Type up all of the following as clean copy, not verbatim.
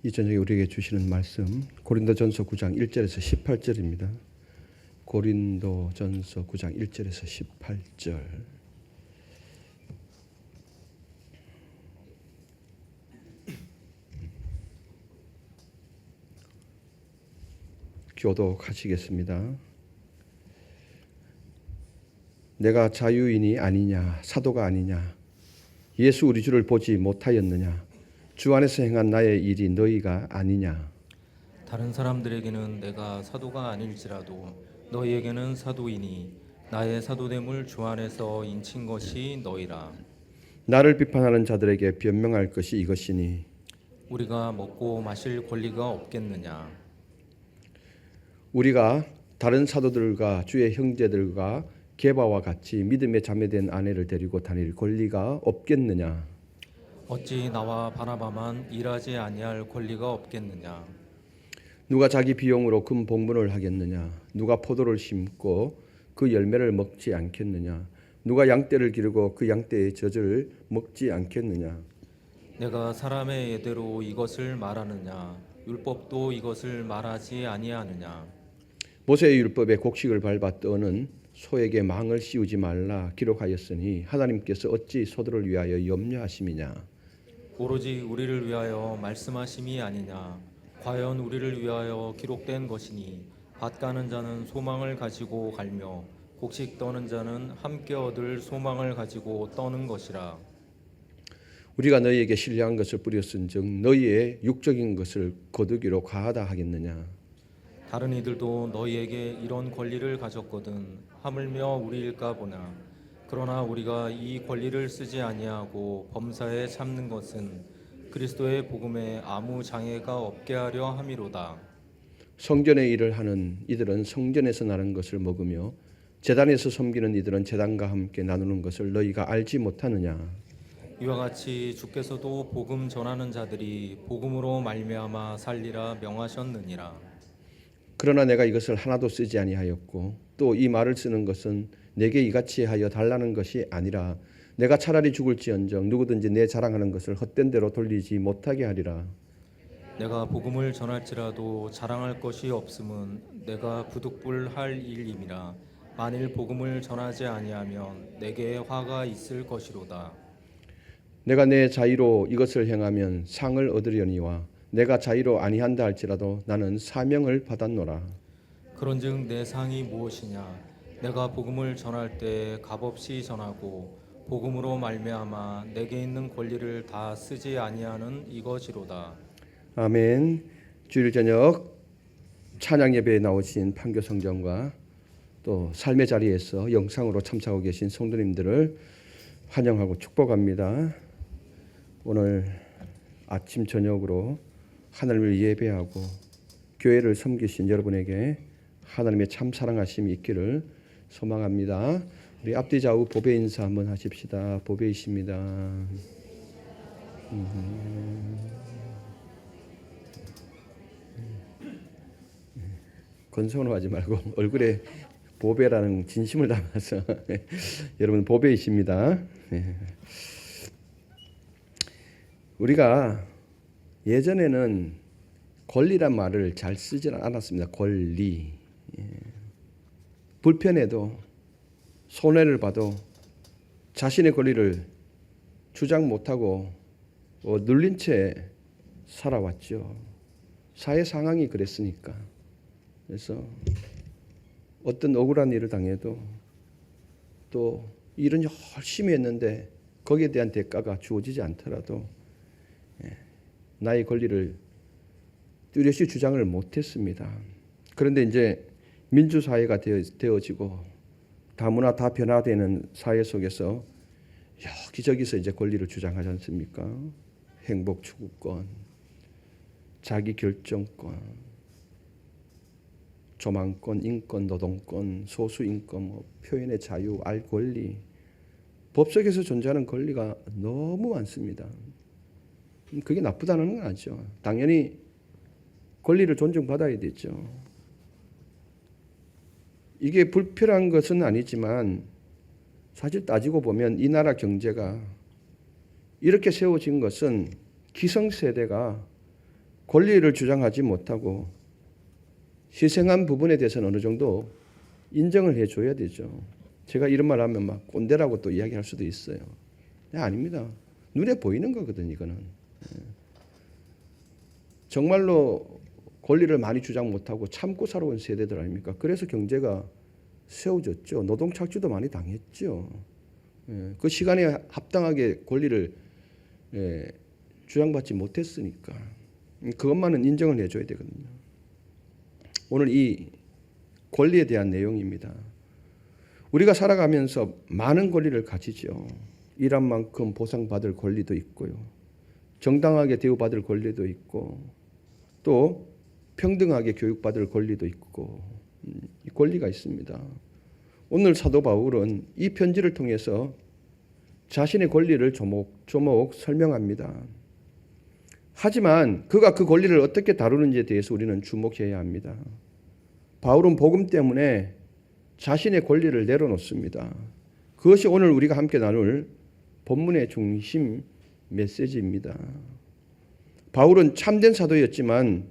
이 저녁에 우리에게 주시는 말씀 고린도전서 9장 1절에서 18절입니다. 고린도전서 9장 1절에서 18절. 교독하시겠습니다. 내가 자유인이 아니냐, 사도가 아니냐, 예수 우리 주를 보지 못하였느냐, 주 안에서 행한 나의 일이 너희가 아니냐. 다른 사람들에게는 내가 사도가 아닐지라도 너희에게는 사도이니 나의 사도됨을 주 안에서 인친 것이 너희라. 나를 비판하는 자들에게 변명할 것이 이것이니 우리가 먹고 마실 권리가 없겠느냐. 우리가 다른 사도들과 주의 형제들과 게바와 같이 믿음에 자매된 아내를 데리고 다닐 권리가 없겠느냐. 어찌 나와 바나바만 일하지 아니할 권리가 없겠느냐. 누가 자기 비용으로 금 봉분을 하겠느냐. 누가 포도를 심고 그 열매를 먹지 않겠느냐. 누가 양떼를 기르고 그 양떼의 젖을 먹지 않겠느냐. 내가 사람의 예대로 이것을 말하느냐. 율법도 이것을 말하지 아니하느냐. 모세의 율법에 곡식을 밟아 떠는 소에게 망을 씌우지 말라 기록하였으니 하나님께서 어찌 소들을 위하여 염려하심이냐. 오로지 우리를 위하여 말씀하심이 아니냐. 과연 우리를 위하여 기록된 것이니 밭 가는 자는 소망을 가지고 갈며 곡식 떠는 자는 함께 얻을 소망을 가지고 떠는 것이라. 우리가 너희에게 신뢰한 것을 뿌렸은즉 너희의 육적인 것을 거두기로 과하다 하겠느냐. 다른 이들도 너희에게 이런 권리를 가졌거든 하물며 우리일까 보나. 그러나 우리가 이 권리를 쓰지 아니하고 범사에 참는 것은 그리스도의 복음에 아무 장애가 없게 하려 함이로다. 성전의 일을 하는 이들은 성전에서 나는 것을 먹으며 제단에서 섬기는 이들은 제단과 함께 나누는 것을 너희가 알지 못하느냐. 이와 같이 주께서도 복음 전하는 자들이 복음으로 말미암아 살리라 명하셨느니라. 그러나 내가 이것을 하나도 쓰지 아니하였고 또 이 말을 쓰는 것은 내게 이같이 하여 달라는 것이 아니라 내가 차라리 죽을지언정 누구든지 내 자랑하는 것을 헛된 대로 돌리지 못하게 하리라. 내가 복음을 전할지라도 자랑할 것이 없음은 내가 부득불할 일임이라. 만일 복음을 전하지 아니하면 내게 화가 있을 것이로다. 내가 내 자의로 이것을 행하면 상을 얻으려니와 내가 자의로 아니한다 할지라도 나는 사명을 받았노라. 그런즉 내 상이 무엇이냐. 내가 복음을 전할 때 값없이 전하고 복음으로 말미암아 내게 있는 권리를 다 쓰지 아니하는 이것이로다. 아멘. 주일 저녁 찬양 예배에 나오신 판교 성전과 또 삶의 자리에서 영상으로 참석하고 계신 성도님들을 환영하고 축복합니다. 오늘 아침 저녁으로 하나님을 예배하고 교회를 섬기신 여러분에게 하나님의 참 사랑하심이 있기를 소망합니다. 우리 앞뒤 좌우 보배 인사 한번 하십시다. 보배이십니다. 건성으로 하지 말고 얼굴에 보배라는 진심을 담아서 여러분 보배이십니다. 우리가 예전에는 권리란 말을 잘 쓰지는 않았습니다. 권리. 불편해도 손해를 봐도 자신의 권리를 주장 못하고 눌린 채 살아왔죠. 사회 상황이 그랬으니까. 그래서 어떤 억울한 일을 당해도 또 일은 열심히 했는데 거기에 대한 대가가 주어지지 않더라도 나의 권리를 뚜렷이 주장을 못했습니다. 그런데 이제 민주사회가 되어지고 다문화 다 변화되는 사회 속에서 여기저기서 이제 권리를 주장하지 않습니까? 행복 추구권, 자기 결정권, 조망권, 인권, 노동권, 소수 인권, 표현의 자유, 알 권리, 법 속에서 존재하는 권리가 너무 많습니다. 그게 나쁘다는 건 아니죠. 당연히 권리를 존중받아야 되죠. 이게 불필요한 것은 아니지만 사실 따지고 보면 이 나라 경제가 이렇게 세워진 것은 기성세대가 권리를 주장하지 못하고 희생한 부분에 대해서는 어느 정도 인정을 해줘야 되죠. 제가 이런 말 하면 막 꼰대라고 또 이야기할 수도 있어요. 아닙니다. 눈에 보이는 거거든 이거는. 정말로 권리를 많이 주장 못하고 참고 살아온 세대들 아닙니까? 그래서 경제가 세워졌죠. 노동착취도 많이 당했죠. 그 시간에 합당하게 권리를 주장받지 못했으니까 그것만은 인정을 해줘야 되거든요. 오늘 이 권리에 대한 내용입니다. 우리가 살아가면서 많은 권리를 가지죠. 일한 만큼 보상받을 권리도 있고요. 정당하게 대우받을 권리도 있고 또 평등하게 교육받을 권리도 있고 이 권리가 있습니다. 오늘 사도 바울은 이 편지를 통해서 자신의 권리를 조목조목 설명합니다. 하지만 그가 그 권리를 어떻게 다루는지에 대해서 우리는 주목해야 합니다. 바울은 복음 때문에 자신의 권리를 내려놓습니다. 그것이 오늘 우리가 함께 나눌 본문의 중심 메시지입니다. 바울은 참된 사도였지만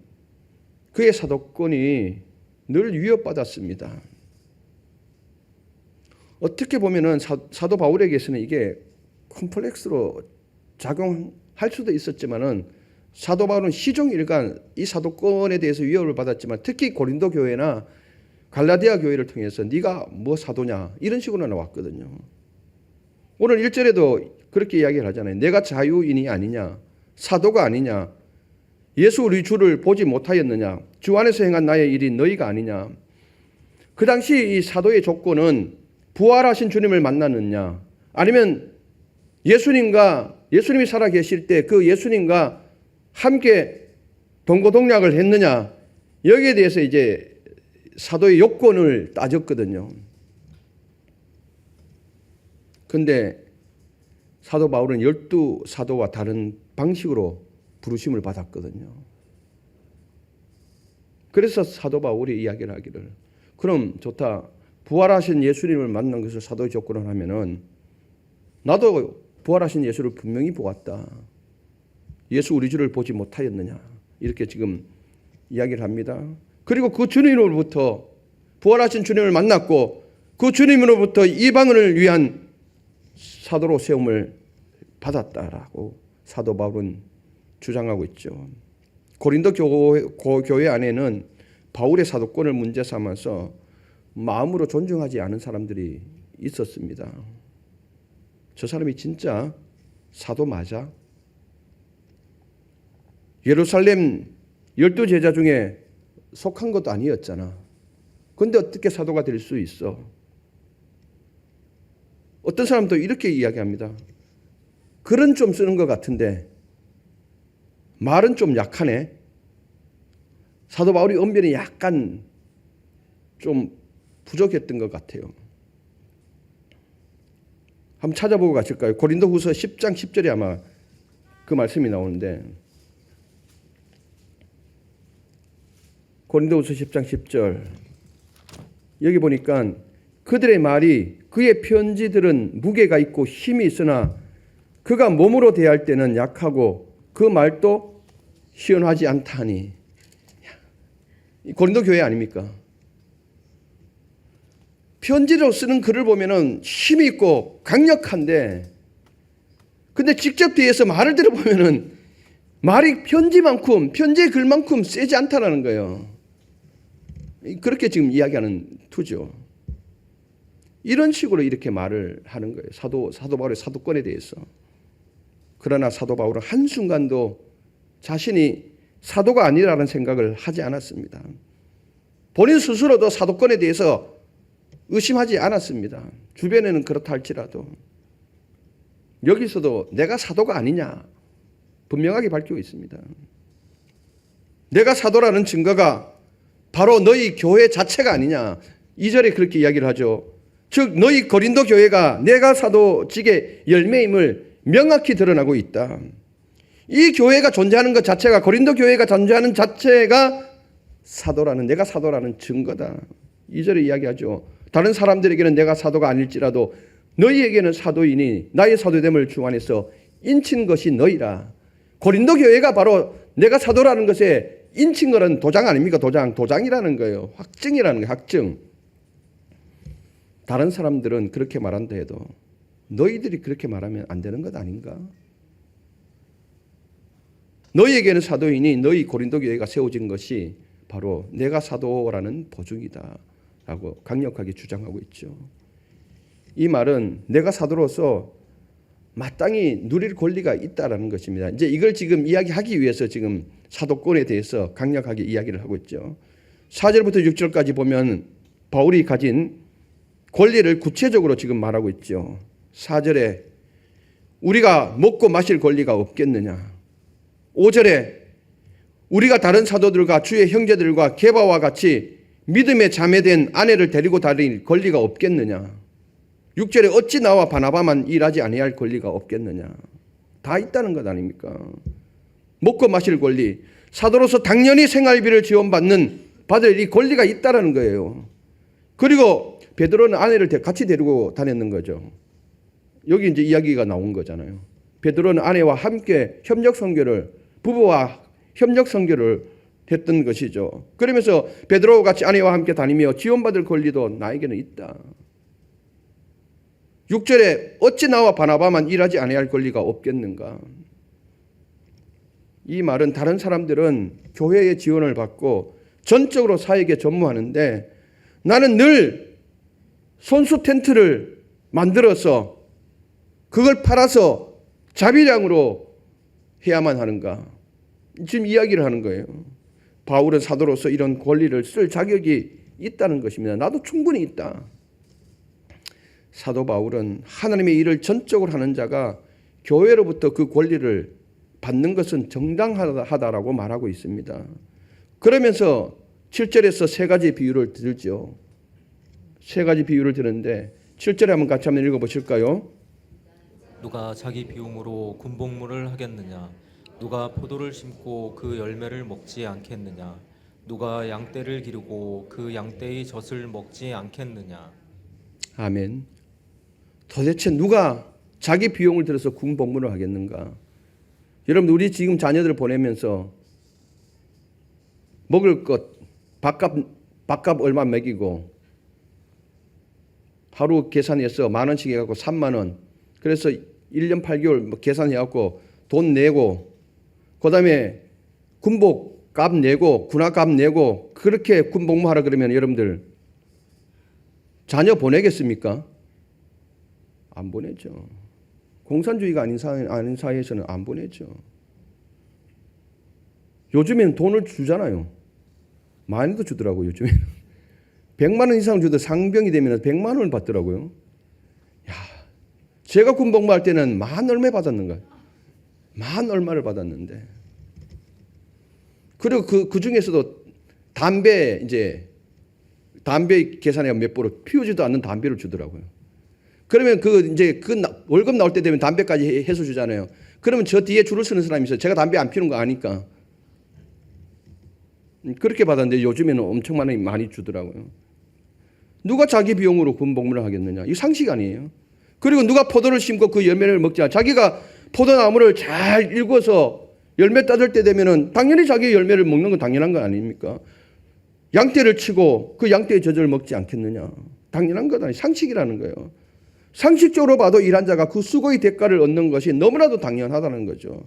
그의 사도권이 늘 위협받았습니다. 어떻게 보면은 사도 바울에게서는 이게 컴플렉스로 작용할 수도 있었지만은 사도 바울은 시종일관 이 사도권에 대해서 위협을 받았지만 특히 고린도 교회나 갈라디아 교회를 통해서 네가 뭐 사도냐 이런 식으로 나왔거든요. 오늘 1절에도 그렇게 이야기를 하잖아요. 내가 자유인이 아니냐 사도가 아니냐 예수 우리 주를 보지 못하였느냐 주 안에서 행한 나의 일이 너희가 아니냐. 그 당시 이 사도의 조건은 부활하신 주님을 만났느냐 아니면 예수님이 살아 계실 때 그 예수님과 함께 동고동락을 했느냐 여기에 대해서 이제 사도의 요건을 따졌거든요. 그런데 사도 바울은 12사도와 다른 방식으로 부르심을 받았거든요. 그래서 사도 바울이 이야기를 하기를 그럼 좋다. 부활하신 예수님을 만난 것을 사도의 조건을 하면은 나도 부활하신 예수를 분명히 보았다. 예수 우리 주를 보지 못하였느냐 이렇게 지금 이야기를 합니다. 그리고 그 주님으로부터 부활하신 주님을 만났고 그 주님으로부터 이방인을 위한 사도로 세움을 받았다라고 사도 바울은 주장하고 있죠. 고린도 교회 안에는 바울의 사도권을 문제 삼아서 마음으로 존중하지 않은 사람들이 있었습니다. 저 사람이 진짜 사도 맞아? 예루살렘 12제자 중에 속한 것도 아니었잖아. 그런데 어떻게 사도가 될 수 있어? 어떤 사람도 이렇게 이야기합니다. 글은 좀 쓰는 것 같은데 말은 좀 약하네. 사도 바울이 언변이 약간 좀 부족했던 것 같아요. 한번 찾아보고 가실까요? 고린도후서 10장 10절에 아마 그 말씀이 나오는데 고린도후서 10장 10절 여기 보니까 그들의 말이 그의 편지들은 무게가 있고 힘이 있으나 그가 몸으로 대할 때는 약하고 그 말도 시원하지 않다니. 고린도 교회 아닙니까? 편지로 쓰는 글을 보면은 힘이 있고 강력한데 근데 직접 뒤에서 말을 들어보면은 말이 편지의 글만큼 세지 않다라는 거예요. 그렇게 지금 이야기하는 투죠. 이런 식으로 이렇게 말을 하는 거예요. 사도 바울의 사도권에 대해서. 그러나 사도 바울은 한순간도 자신이 사도가 아니라는 생각을 하지 않았습니다. 본인 스스로도 사도권에 대해서 의심하지 않았습니다. 주변에는 그렇다 할지라도 여기서도 내가 사도가 아니냐 분명하게 밝히고 있습니다. 내가 사도라는 증거가 바로 너희 교회 자체가 아니냐. 2절에 그렇게 이야기를 하죠. 즉 너희 고린도 교회가 내가 사도직의 열매임을 명확히 드러나고 있다. 이 교회가 존재하는 것 자체가 고린도 교회가 존재하는 자체가 사도라는 내가 사도라는 증거다. 2절에 이야기하죠. 다른 사람들에게는 내가 사도가 아닐지라도 너희에게는 사도이니 나의 사도됨을 주 안에서 인친 것이 너희라. 고린도 교회가 바로 내가 사도라는 것에 인칭거는 도장 아닙니까? 도장이라는 거예요. 확증이라는 거예요. 확증. 다른 사람들은 그렇게 말한다 해도 너희들이 그렇게 말하면 안 되는 것 아닌가? 너희에게는 사도이니 너희 고린도 교회가 세워진 것이 바로 내가 사도라는 보증이다 라고 강력하게 주장하고 있죠. 이 말은 내가 사도로서 마땅히 누릴 권리가 있다라는 것입니다. 이제 이걸 지금 이야기하기 위해서 지금 사도권에 대해서 강력하게 이야기를 하고 있죠. 4절부터 6절까지 보면 바울이 가진 권리를 구체적으로 지금 말하고 있죠. 4절에 우리가 먹고 마실 권리가 없겠느냐. 5절에 우리가 다른 사도들과 주의 형제들과 게바와 같이 믿음에 자매된 아내를 데리고 다닐 권리가 없겠느냐. 6절에 어찌 나와 바나바만 일하지 아니할 권리가 없겠느냐. 다 있다는 것 아닙니까? 먹고 마실 권리, 사도로서 당연히 생활비를 받을 이 권리가 있다는 거예요. 그리고 베드로는 아내를 같이 데리고 다녔는 거죠. 여기 이제 이야기가 나온 거잖아요. 베드로는 아내와 함께 부부와 협력 선교를 했던 것이죠. 그러면서 베드로와 같이 아내와 함께 다니며 지원받을 권리도 나에게는 있다. 6절에 어찌 나와 바나바만 일하지 아니할 권리가 없겠는가. 이 말은 다른 사람들은 교회의 지원을 받고 전적으로 사역에 전무하는데 나는 늘 손수 텐트를 만들어서 그걸 팔아서 자비량으로 해야만 하는가. 지금 이야기를 하는 거예요. 바울은 사도로서 이런 권리를 쓸 자격이 있다는 것입니다. 나도 충분히 있다. 사도 바울은 하나님의 일을 전적으로 하는 자가 교회로부터 그 권리를 받는 것은 정당하다라고 말하고 있습니다. 그러면서 7절에서 세 가지 비유를 들죠. 세 가지 비유를 드는데 7절에 같이 한번 읽어보실까요? 누가 자기 비용으로 군복무를 하겠느냐? 누가 포도를 심고 그 열매를 먹지 않겠느냐? 누가 양떼를 기르고 그 양떼의 젖을 먹지 않겠느냐? 아멘. 도대체 누가 자기 비용을 들여서 군복무를 하겠는가? 여러분, 우리 지금 자녀들을 보내면서 먹을 것, 밥값 얼마 먹이고 하루 계산해서 10,000원씩 해갖고 30,000원. 그래서 1년 8개월 계산해갖고 돈 내고 그 다음에 군복값 내고 군화값 내고 그렇게 군복무하라 그러면 여러분들 자녀 보내겠습니까? 안 보내죠. 공산주의가 아닌 사회에서는 안 보내죠. 요즘엔 돈을 주잖아요. 많이도 주더라고요. 요즘에는 100만 원 이상 주도 상병이 되면 100만 원을 받더라고요. 야, 제가 군복무할 때는 만 얼마 받았는가? 만 얼마를 받았는데. 그리고 그 중에서도 담배 계산해 몇 불을 피우지도 않는 담배를 주더라고요. 그러면 그 월급 나올 때 되면 담배까지 해서 주잖아요. 그러면 저 뒤에 줄을 서는 사람이 있어요. 제가 담배 안 피우는 거 아니까. 그렇게 받았는데 요즘에는 엄청 많이 주더라고요. 누가 자기 비용으로 군복무를 하겠느냐. 이거 상식 아니에요. 그리고 누가 포도를 심고 그 열매를 먹지 않아. 자기가 포도나무를 잘 일궈서 열매 따들 때 되면은 당연히 자기 열매를 먹는 건 당연한 거 아닙니까? 양떼를 치고 그 양떼의 젖을 먹지 않겠느냐. 당연한 것 아니에요. 상식이라는 거예요. 상식적으로 봐도 일한 자가 그 수고의 대가를 얻는 것이 너무나도 당연하다는 거죠.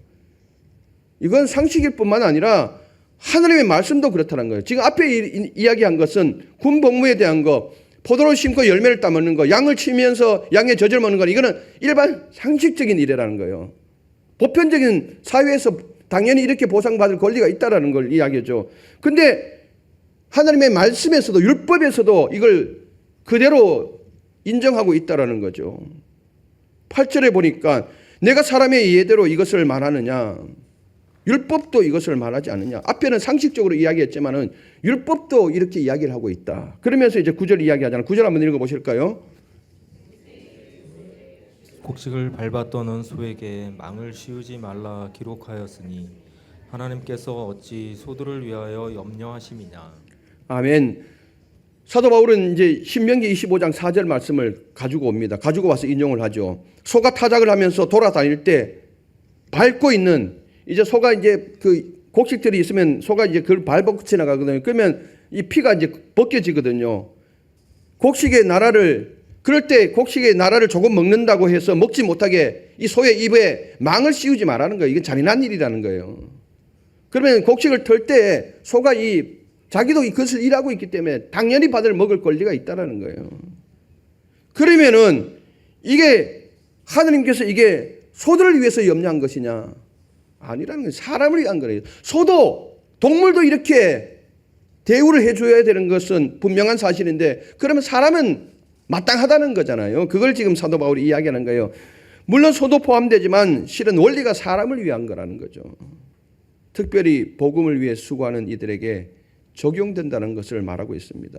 이건 상식일 뿐만 아니라 하나님의 말씀도 그렇다는 거예요. 지금 앞에 이야기한 것은 군복무에 대한 거, 포도를 심고 열매를 따먹는 거, 양을 치면서 양의 젖을 먹는 거, 이거는 일반 상식적인 일이라는 거예요. 보편적인 사회에서 당연히 이렇게 보상받을 권리가 있다는 걸 이야기하죠. 근데 하나님의 말씀에서도 율법에서도 이걸 그대로 인정하고 있다는 거죠. 8절에 보니까 내가 사람의 예대로 이것을 말하느냐. 율법도 이것을 말하지 않느냐. 앞에는 상식적으로 이야기했지만은 율법도 이렇게 이야기를 하고 있다. 그러면서 이제 9절 이야기하잖아요. 9절 한번 읽어보실까요? 곡식을 밟아 떠는 소에게 망을 씌우지 말라 기록하였으니 하나님께서 어찌 소들을 위하여 염려하심이냐. 아멘. 사도 바울은 이제 신명기 25장 4절 말씀을 가지고 옵니다. 가지고 와서 인용을 하죠. 소가 타작을 하면서 돌아다닐 때 밟고 있는 이제 소가 이제 그 곡식들이 있으면 소가 이제 그걸 밟고 지나가거든요. 그러면 이 피가 이제 벗겨지거든요. 곡식의 나라를 그럴 때 곡식의 나라를 조금 먹는다고 해서 먹지 못하게 이 소의 입에 망을 씌우지 말라는 거예요. 이건 잔인한 일이라는 거예요. 그러면 곡식을 털 때 소가 자기도 그것을 일하고 있기 때문에 당연히 먹을 권리가 있다라는 거예요. 그러면은 이게 하느님께서 이게 소들을 위해서 염려한 것이냐? 아니라는 거예요. 사람을 위한 거예요. 소도 동물도 이렇게 대우를 해줘야 되는 것은 분명한 사실인데 그러면 사람은 마땅하다는 거잖아요. 그걸 지금 사도 바울이 이야기하는 거예요. 물론 소도 포함되지만 실은 원리가 사람을 위한 거라는 거죠. 특별히 복음을 위해 수고하는 이들에게 적용된다는 것을 말하고 있습니다.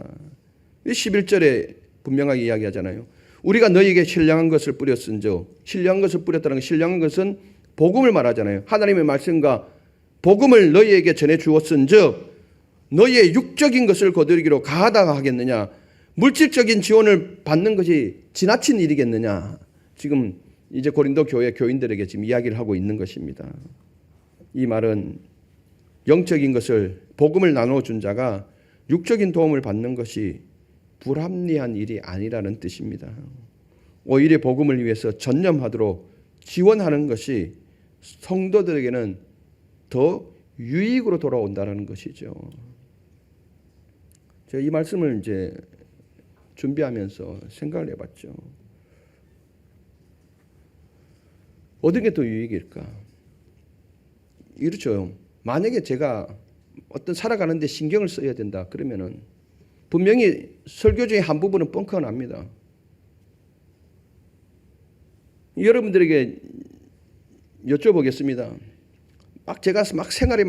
11절에 분명하게 이야기하잖아요. 우리가 너희에게 신령한 것을 뿌렸은즉, 신령한 것을 뿌렸다는 것, 신령한 것은 복음을 말하잖아요. 하나님의 말씀과 복음을 너희에게 전해 주었은즉 너희의 육적인 것을 거두기로 가하다가 하겠느냐? 물질적인 지원을 받는 것이 지나친 일이겠느냐? 지금 이제 고린도 교회 교인들에게 지금 이야기를 하고 있는 것입니다. 이 말은 영적인 것을 복음을 나눠준 자가 육적인 도움을 받는 것이 불합리한 일이 아니라는 뜻입니다. 오히려 복음을 위해서 전념하도록 지원하는 것이 성도들에게는 더 유익으로 돌아온다는 것이죠. 제가 이 말씀을 이제 준비하면서 생각을 해봤죠. 어떤 게 더 유익일까? 이렇죠. 만약에 제가 어떤 살아가는데 신경을 써야 된다 그러면은 분명히 설교 중에 한 부분은 뻥커가 납니다. 여러분들에게 여쭤보겠습니다. 제가 생활에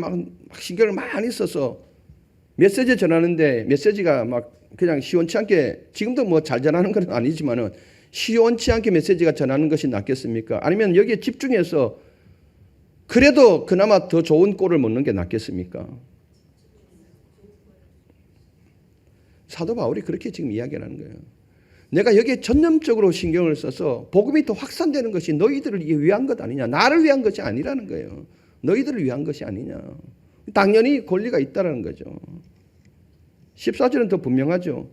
신경을 많이 써서 메시지 전하는데 메시지가 그냥 시원치 않게, 지금도 잘 전하는 건 아니지만은 시원치 않게 메시지가 전하는 것이 낫겠습니까? 아니면 여기에 집중해서 그래도 그나마 더 좋은 꼴을 먹는 게 낫겠습니까? 사도 바울이 그렇게 지금 이야기하는 거예요. 내가 여기에 전념적으로 신경을 써서 복음이 더 확산되는 것이 너희들을 위한 것 아니냐. 나를 위한 것이 아니라는 거예요. 너희들을 위한 것이 아니냐. 당연히 권리가 있다는 거죠. 14절은 더 분명하죠.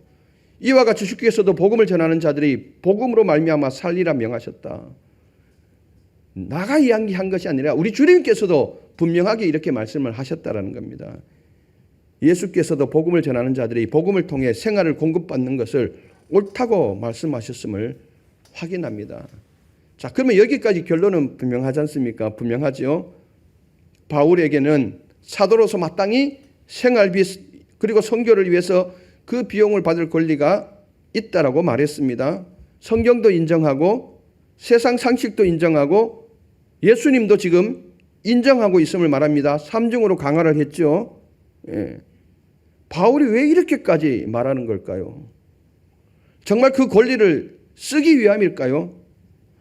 이와 같이 주께서도 복음을 전하는 자들이 복음으로 말미암아 살리라 명하셨다. 나가 이야기한 것이 아니라 우리 주님께서도 분명하게 이렇게 말씀을 하셨다라는 겁니다. 예수께서도 복음을 전하는 자들이 복음을 통해 생활을 공급받는 것을 옳다고 말씀하셨음을 확인합니다. 자, 그러면 여기까지 결론은 분명하지 않습니까? 분명하죠. 바울에게는 사도로서 마땅히 생활비 그리고 선교를 위해서 그 비용을 받을 권리가 있다라고 말했습니다. 성경도 인정하고 세상 상식도 인정하고 예수님도 지금 인정하고 있음을 말합니다. 삼중으로 강화를 했죠. 예. 바울이 왜 이렇게까지 말하는 걸까요? 정말 그 권리를 쓰기 위함일까요?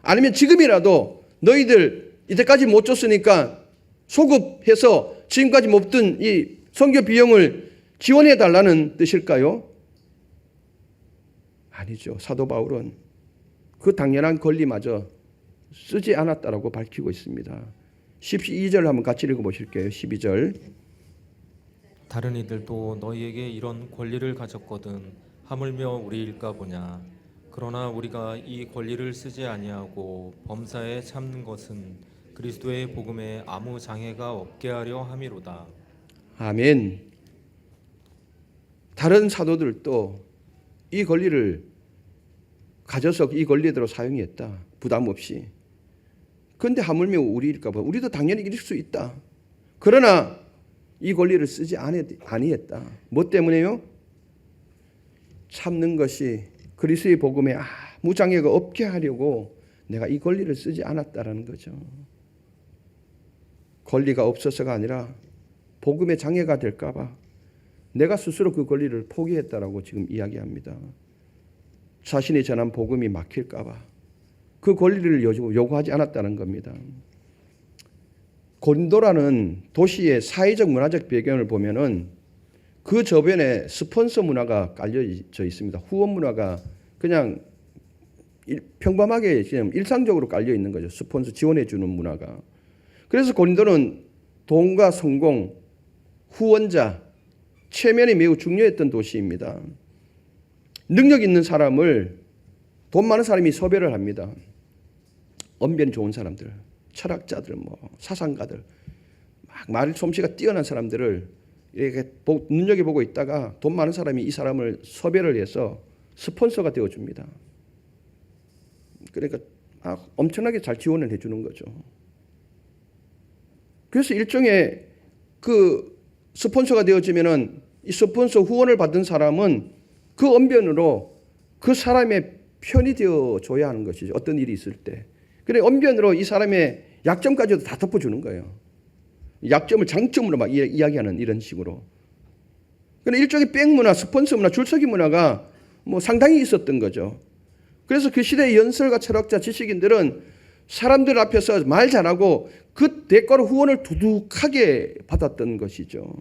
아니면 지금이라도 너희들 이때까지 못 줬으니까 소급해서 지금까지 못 든 이 선교 비용을 지원해 달라는 뜻일까요? 아니죠. 사도 바울은 그 당연한 권리마저 쓰지 않았다라고 밝히고 있습니다. 12절 한번 같이 읽어보실게요. 12절. 다른 이들도 너희에게 이런 권리를 가졌거든 하물며 우리일까 보냐. 그러나 우리가 이 권리를 쓰지 아니하고 범사에 참는 것은 그리스도의 복음에 아무 장애가 없게 하려 함이로다. 아멘. 다른 사도들도 이 권리를 가져서 이 권리대로 사용했다. 부담 없이. 그런데 하물며 우리일까 봐. 우리도 당연히 이길 수 있다. 그러나 이 권리를 쓰지 아니했다. 뭐 때문에요? 참는 것이 그리스도의 복음에 아무 장애가 없게 하려고 내가 이 권리를 쓰지 않았다라는 거죠. 권리가 없어서가 아니라 복음의 장애가 될까 봐 내가 스스로 그 권리를 포기했다라고 지금 이야기합니다. 자신이 전한 복음이 막힐까 봐 그 권리를 요구하지 않았다는 겁니다. 고린도라는 도시의 사회적 문화적 배경을 보면은 그 저변에 스폰서 문화가 깔려져 있습니다. 후원 문화가 그냥 평범하게 지금 일상적으로 깔려 있는 거죠. 스폰서 지원해 주는 문화가. 그래서 고린도는 돈과 성공, 후원자, 체면이 매우 중요했던 도시입니다. 능력 있는 사람을 돈 많은 사람이 섭외를 합니다. 언변이 좋은 사람들, 철학자들, 사상가들, 막 말 솜씨가 뛰어난 사람들을 이렇게 눈여겨보고 있다가 돈 많은 사람이 이 사람을 섭외를 해서 스폰서가 되어줍니다. 그러니까 엄청나게 잘 지원을 해주는 거죠. 그래서 일종의 그 스폰서가 되어지면은 이 스폰서 후원을 받은 사람은 그 언변으로 그 사람의 편이 되어줘야 하는 것이죠. 어떤 일이 있을 때. 그래 언변으로 이 사람의 약점까지도 다 덮어주는 거예요. 약점을 장점으로 막 이야기하는 이런 식으로. 그래 일종의 백문화, 스폰서 문화, 줄서기 문화가 상당히 있었던 거죠. 그래서 그 시대의 연설가, 철학자, 지식인들은 사람들 앞에서 말 잘하고 그 대가로 후원을 두둑하게 받았던 것이죠.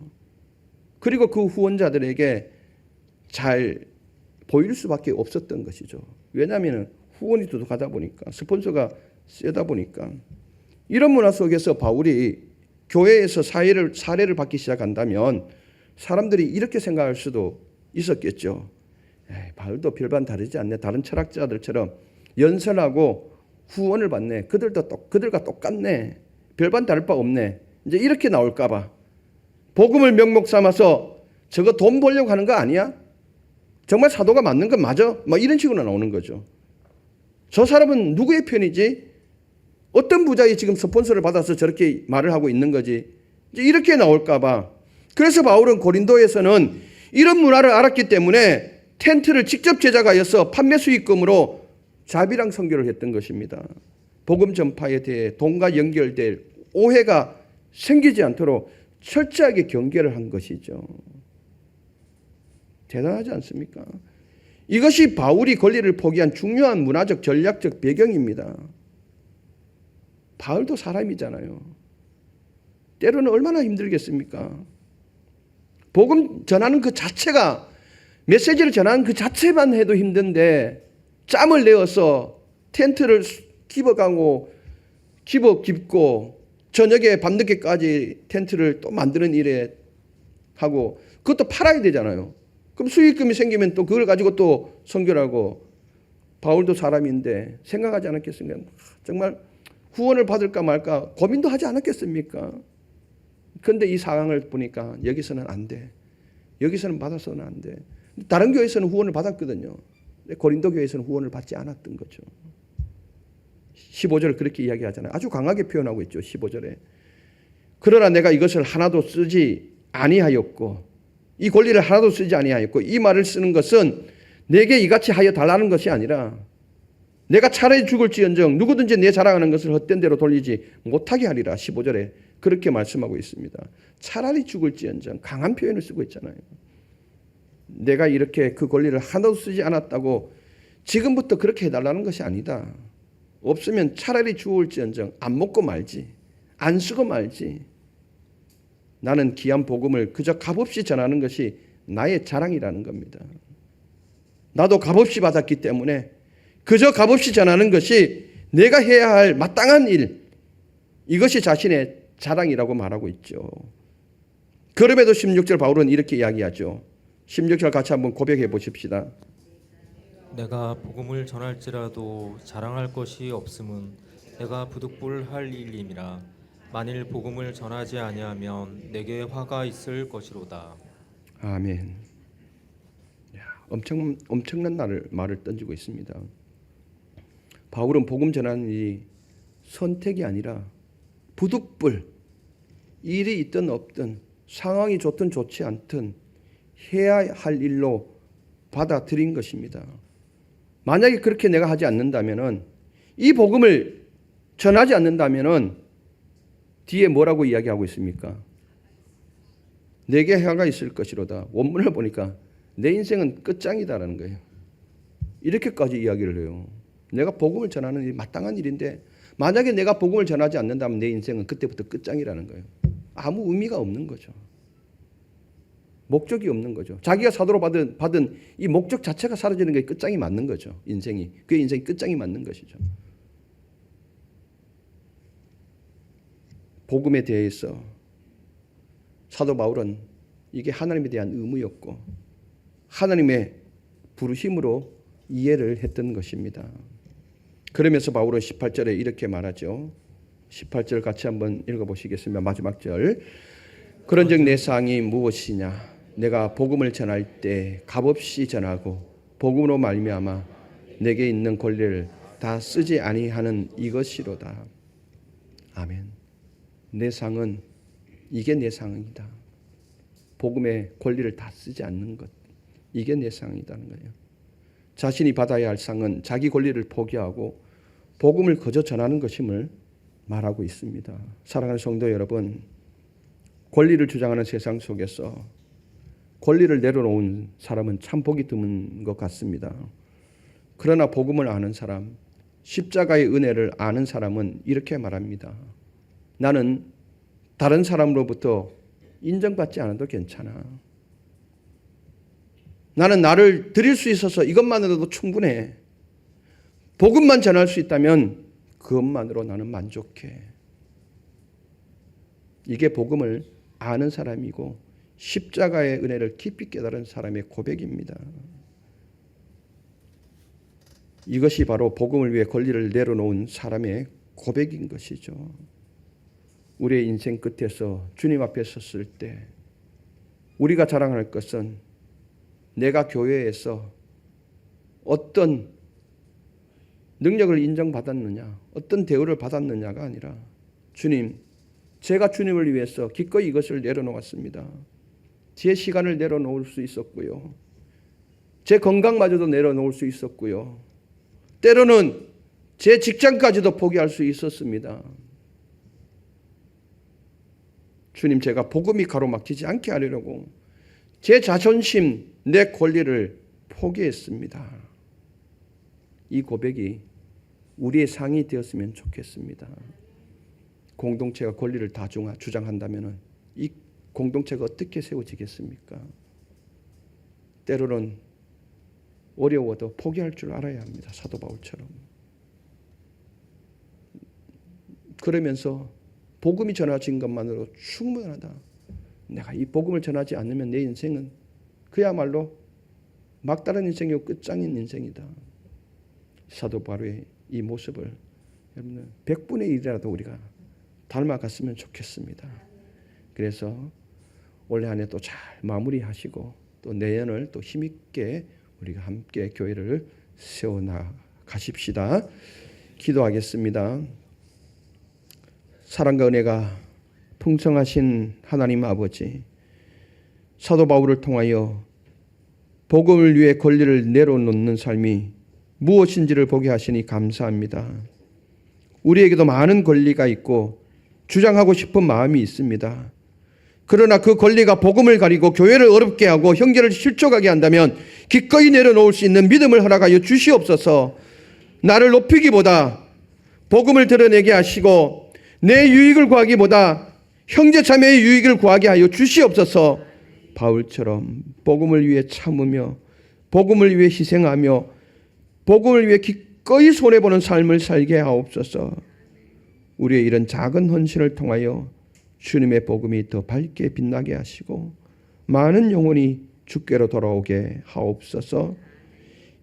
그리고 그 후원자들에게 잘 보일 수밖에 없었던 것이죠. 왜냐하면 후원이 두둑하다 보니까, 스폰서가 세다 보니까. 이런 문화 속에서 바울이 교회에서 사례를 받기 시작한다면 사람들이 이렇게 생각할 수도 있었겠죠. 바울도 별반 다르지 않네. 다른 철학자들처럼 연설하고 후원을 받네. 그들과 똑같네. 별반 다를 바 없네. 이제 이렇게 나올까 봐. 복음을 명목 삼아서 저거 돈 벌려고 하는 거 아니야? 정말 사도가 맞는 건 맞아? 이런 식으로 나오는 거죠. 저 사람은 누구의 편이지? 어떤 부자에 지금 스폰서를 받아서 저렇게 말을 하고 있는 거지? 이제 이렇게 나올까 봐. 그래서 바울은 고린도에서는 이런 문화를 알았기 때문에 텐트를 직접 제작하여서 판매 수익금으로 자비랑 선교를 했던 것입니다. 복음 전파에 대해 돈과 연결될 오해가 생기지 않도록 철저하게 경계를 한 것이죠. 대단하지 않습니까? 이것이 바울이 권리를 포기한 중요한 문화적 전략적 배경입니다. 바울도 사람이잖아요. 때로는 얼마나 힘들겠습니까? 복음 전하는 그 자체가, 메시지를 전하는 그 자체만 해도 힘든데 짬을 내어서 텐트를 집어가고 집고 저녁에 밤늦게까지 텐트를 또 만드는 일에 하고 그것도 팔아야 되잖아요. 그럼 수익금이 생기면 또 그걸 가지고 또 선교를 하고. 바울도 사람인데 생각하지 않았겠습니까? 정말 후원을 받을까 말까 고민도 하지 않았겠습니까? 그런데 이 상황을 보니까 여기서는 안 돼. 여기서는 받아서는 안 돼. 다른 교회에서는 후원을 받았거든요. 고린도 교회에서는 후원을 받지 않았던 거죠. 15절 그렇게 이야기하잖아요. 아주 강하게 표현하고 있죠. 15절에. 그러나 내가 이것을 하나도 쓰지 아니하였고, 이 권리를 하나도 쓰지 아니하였고, 이 말을 쓰는 것은 내게 이같이 하여 달라는 것이 아니라 내가 차라리 죽을지언정 누구든지 내 자랑하는 것을 헛된 대로 돌리지 못하게 하리라. 15절에 그렇게 말씀하고 있습니다. 차라리 죽을지언정, 강한 표현을 쓰고 있잖아요. 내가 이렇게 그 권리를 하나도 쓰지 않았다고 지금부터 그렇게 해달라는 것이 아니다. 없으면 차라리 죽을지언정 안 먹고 말지, 안 쓰고 말지. 나는 귀한 복음을 그저 값없이 전하는 것이 나의 자랑이라는 겁니다. 나도 값없이 받았기 때문에 그저 값없이 전하는 것이 내가 해야 할 마땅한 일, 이것이 자신의 자랑이라고 말하고 있죠. 그럼에도 16절 바울은 이렇게 이야기하죠. 16절 같이 한번 고백해 보십시다. 내가 복음을 전할지라도 자랑할 것이 없음은 내가 부득불할 일임이라. 만일 복음을 전하지 아니하면 내게 화가 있을 것이로다. 아멘. 엄청난 말을 던지고 있습니다. 바울은 복음 전하는 일이 선택이 아니라 부득불, 일이 있든 없든 상황이 좋든 좋지 않든 해야 할 일로 받아들인 것입니다. 만약에 그렇게 내가 하지 않는다면은, 이 복음을 전하지 않는다면은 뒤에 뭐라고 이야기하고 있습니까? 내게 해가 있을 것이로다. 원문을 보니까 내 인생은 끝장이다라는 거예요. 이렇게까지 이야기를 해요. 내가 복음을 전하는 일이 마땅한 일인데 만약에 내가 복음을 전하지 않는다면 내 인생은 그때부터 끝장이라는 거예요. 아무 의미가 없는 거죠. 목적이 없는 거죠. 자기가 사도로 받은 이 목적 자체가 사라지는 게 끝장이 맞는 거죠. 인생이. 그의 인생이 끝장이 맞는 것이죠. 복음에 대해서 사도 바울은 이게 하나님에 대한 의무였고 하나님의 부르심으로 이해를 했던 것입니다. 그러면서 바울은 18절에 이렇게 말하죠. 18절 같이 한번 읽어보시겠습니다. 마지막 절. 그런즉 내 사항이 무엇이냐? 내가 복음을 전할 때 값없이 전하고 복음으로 말미암아 내게 있는 권리를 다 쓰지 아니하는 이것이로다. 아멘. 내 상은 이게 내 상이다. 복음의 권리를 다 쓰지 않는 것. 이게 내 상이라는 거예요. 자신이 받아야 할 상은 자기 권리를 포기하고 복음을 거저 전하는 것임을 말하고 있습니다. 사랑하는 성도 여러분, 권리를 주장하는 세상 속에서 권리를 내려놓은 사람은 참 보기 드문 것 같습니다. 그러나 복음을 아는 사람, 십자가의 은혜를 아는 사람은 이렇게 말합니다. 나는 다른 사람으로부터 인정받지 않아도 괜찮아. 나는 나를 드릴 수 있어서 이것만으로도 충분해. 복음만 전할 수 있다면 그것만으로 나는 만족해. 이게 복음을 아는 사람이고 십자가의 은혜를 깊이 깨달은 사람의 고백입니다. 이것이 바로 복음을 위해 권리를 내려놓은 사람의 고백인 것이죠. 우리의 인생 끝에서 주님 앞에 섰을 때 우리가 자랑할 것은 내가 교회에서 어떤 능력을 인정받았느냐, 어떤 대우를 받았느냐가 아니라 주님, 제가 주님을 위해서 기꺼이 이것을 내려놓았습니다. 제 시간을 내려놓을 수 있었고요. 제 건강마저도 내려놓을 수 있었고요. 때로는 제 직장까지도 포기할 수 있었습니다. 주님, 제가 복음이 가로막히지 않게 하려고 제 자존심, 내 권리를 포기했습니다. 이 고백이 우리의 상이 되었으면 좋겠습니다. 공동체가 권리를 다 주장한다면 이 공동체가 어떻게 세워지겠습니까? 때로는 어려워도 포기할 줄 알아야 합니다. 사도 바울처럼. 그러면서 복음이 전해진 것만으로 충분하다. 내가 이 복음을 전하지 않으면 내 인생은 그야말로 막다른 인생이고 끝장인 인생이다. 사도 바울의 이 모습을 여러분 100분의 1이라도 우리가 닮아갔으면 좋겠습니다. 그래서 올해 한 해 또 잘 마무리하시고 또 내년을 또 힘있게 우리가 함께 교회를 세워나가십시다. 기도하겠습니다. 사랑과 은혜가 풍성하신 하나님 아버지, 사도 바울을 통하여 복음을 위해 권리를 내려놓는 삶이 무엇인지를 보게 하시니 감사합니다. 우리에게도 많은 권리가 있고 주장하고 싶은 마음이 있습니다. 그러나 그 권리가 복음을 가리고 교회를 어렵게 하고 형제를 실족하게 한다면 기꺼이 내려놓을 수 있는 믿음을 허락하여 주시옵소서. 나를 높이기보다 복음을 드러내게 하시고 내 유익을 구하기보다 형제 자매의 유익을 구하게 하여 주시옵소서. 바울처럼 복음을 위해 참으며 복음을 위해 희생하며 복음을 위해 기꺼이 손해보는 삶을 살게 하옵소서. 우리의 이런 작은 헌신을 통하여 주님의 복음이 더 밝게 빛나게 하시고 많은 영혼이 주께로 돌아오게 하옵소서.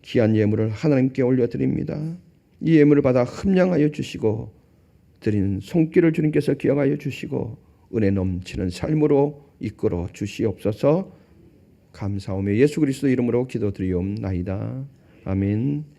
귀한 예물을 하나님께 올려드립니다. 이 예물을 받아 흠량하여 주시고 드리는 손길을 주님께서 기억하여 주시고 은혜 넘치는 삶으로 이끌어 주시옵소서. 감사하며 예수 그리스도 이름으로 기도드리옵나이다. 아멘.